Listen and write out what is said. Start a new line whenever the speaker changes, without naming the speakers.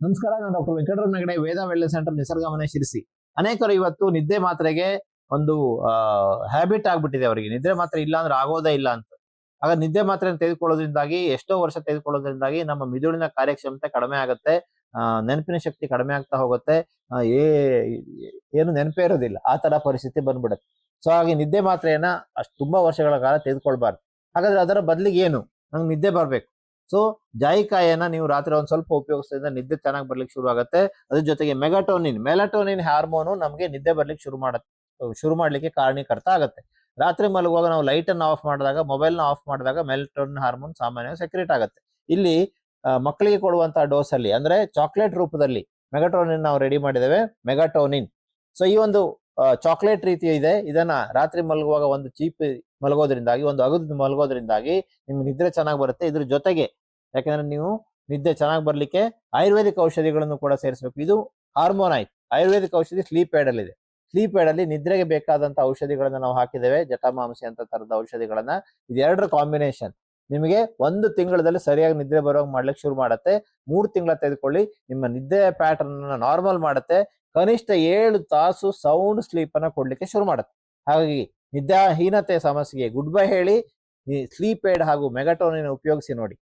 ನಮಸ್ಕಾರ, ನಾನು ಡಾಕ್ಟರ್ ವೆಂಕಟರಮಣ ಹೆಗಡೆ, ವೇದ wellness centre, Nisargamane, Sirsi. ಅನೇಕರು ಇವತ್ತು ನಿದ್ದೆ ಮಾತ್ರೆಗೆ ಒಂದು ಹ್ಯಾಬಿಟ್ ಆಗ್ಬಿಟ್ಟಿದೆ. ಅವರಿಗೆ ನಿದ್ದೆ ಮಾತ್ರೆ ಇಲ್ಲ ಅಂದ್ರೆ ಆಗೋದೇ ಇಲ್ಲ ಅಂತ. ಆಗ ನಿದ್ದೆ ಮಾತ್ರೆ ತೆಗೆದುಕೊಳ್ಳೋದ್ರಿಂದಾಗಿ, ಎಷ್ಟೋ ವರ್ಷ ತೆಗೆದುಕೊಳ್ಳೋದ್ರಿಂದಾಗಿ ನಮ್ಮ ಮಿದುಳಿನ ಕಾರ್ಯಕ್ಷಮತೆ ಕಡಿಮೆ ಆಗುತ್ತೆ. ನೆನಪಿನ ಶಕ್ತಿ ಕಡಿಮೆ ಆಗ್ತಾ ಹೋಗುತ್ತೆ. ಆ, ಏ ಏನು ನೆನಪೇ ಇರೋದಿಲ್ಲ, ಆ ತರ ಪರಿಸ್ಥಿತಿ ಬಂದ್ಬಿಡುತ್ತೆ. ಸೊ ಹಾಗೆ ನಿದ್ದೆ ಮಾತ್ರೆಯನ್ನ ಅಷ್ಟು ತುಂಬಾ ವರ್ಷಗಳ ಕಾಲ ತೆಗೆದುಕೊಳ್ಬಾರ್ದು. ಹಾಗಾದ್ರೆ ಅದರ ಬದಲಿಗೆ ಏನು, ನಂಗೆ ನಿದ್ದೆ ಬರ್ಬೇಕು. ಸೊ ಜಾಯಿಕಾಯಿಯನ್ನ ನೀವು ರಾತ್ರಿ ಒಂದ್ ಸ್ವಲ್ಪ ಉಪಯೋಗಿಸೋದ್ರಿಂದ ನಿದ್ದೆ ಚೆನ್ನಾಗಿ ಬರ್ಲಿಕ್ಕೆ ಶುರು ಆಗುತ್ತೆ. ಅದ್ರ ಜೊತೆಗೆ ಮೆಲಾಟೋನಿನ್ ಹಾರ್ಮೋನು ನಮಗೆ ನಿದ್ದೆ ಬರ್ಲಿಕ್ಕೆ ಶುರು ಮಾಡ್ಲಿಕ್ಕೆ ಕಾರಣೀಕರ್ತ ಆಗುತ್ತೆ. ರಾತ್ರಿ ಮಲಗುವಾಗ ನಾವು ಲೈಟ್ ಅನ್ನು ಆಫ್ ಮಾಡಿದಾಗ, ಮೊಬೈಲ್ ನ ಆಫ್ ಮಾಡಿದಾಗ ಮೆಲಾಟೋನಿನ್ ಹಾರ್ಮೋನ್ ಸಾಮಾನ್ಯವಾಗಿ ಸೆಕ್ರೇಟ್ ಆಗುತ್ತೆ. ಇಲ್ಲಿ ಮಕ್ಕಳಿಗೆ ಕೊಡುವಂತಹ ಡೋಸ್ ಅಲ್ಲಿ, ಅಂದ್ರೆ ಚಾಕ್ಲೇಟ್ ರೂಪದಲ್ಲಿ ಮೆಗಾಟೋನಿನ್ ನಾವು ರೆಡಿ ಮಾಡಿದ್ದೇವೆ, ಮೆಗಾಟೋನಿನ್. ಸೊ ಈ ಒಂದು ಚಾಕ್ಲೇಟ್ ರೀತಿ ಇದೆ. ಇದನ್ನ ರಾತ್ರಿ ಮಲಗುವಾಗ ಒಂದು ಚೀಪ್ ಮಲಗೋದ್ರಿಂದಾಗಿ, ಒಂದು ಅಗದು ಮಲಗೋದ್ರಿಂದಾಗಿ ನಿಮ್ಗೆ ನಿದ್ರೆ ಚೆನ್ನಾಗಿ ಬರುತ್ತೆ. ಇದ್ರ ಜೊತೆಗೆ, ಯಾಕಂದ್ರೆ ನೀವು ನಿದ್ದೆ ಚೆನ್ನಾಗಿ ಬರ್ಲಿಕ್ಕೆ ಆಯುರ್ವೇದಿಕ್ ಔಷಧಿಗಳನ್ನು ಕೂಡ ಸೇರಿಸಬೇಕು. ಇದು ಹಾರ್ಮೋನ್ ಆಯ್ತು. ಆಯುರ್ವೇದಿಕ್ ಔಷಧಿ ಸ್ಲೀಪ್ ಏಡ್ ಅಲ್ಲಿ ಇದೆ. ಸ್ಲೀಪ್ ಏಡ್ ಅಲ್ಲಿ ನಿದ್ರೆಗೆ ಬೇಕಾದಂತ ಔಷಧಿಗಳನ್ನ ನಾವು ಹಾಕಿದ್ದೇವೆ, ಜಟಾಮಾಂಸಿ ಅಂತ ತರದ ಔಷಧಿಗಳನ್ನ. ಇದೆರಡರ ಕಾಂಬಿನೇಷನ್ ನಿಮಗೆ 1 ತಿಂಗಳಲ್ಲಿ ಸರಿಯಾಗಿ ನಿದ್ರೆ ಬರೋಂಗ್ ಮಾಡ್ಲಿಕ್ಕೆ ಶುರು ಮಾಡುತ್ತೆ. 3 ತಿಂಗಳ ತೆಗೆದುಕೊಳ್ಳಿ, ನಿಮ್ಮ ನಿದ್ದೆ ಪ್ಯಾಟರ್ನ್ ನಾರ್ಮಲ್ ಮಾಡುತ್ತೆ. ಕನಿಷ್ಠ 7 ತಾಸು ಸೌಂಡ್ ಸ್ಲೀಪ್ ಅನ್ನ ಕೊಡ್ಲಿಕ್ಕೆ ಶುರು ಮಾಡುತ್ತೆ. ಹಾಗಾಗಿ ನಿದ್ರಾಹೀನತೆ ಸಮಸ್ಯೆಗೆ ಗುಡ್ ಬೈ ಹೇಳಿ, ಸ್ಲೀಪ್ ಏಡ್ ಹಾಗೂ ಮೆಗಾಟೋನಿನ್ ಉಪಯೋಗಿಸಿ ನೋಡಿ.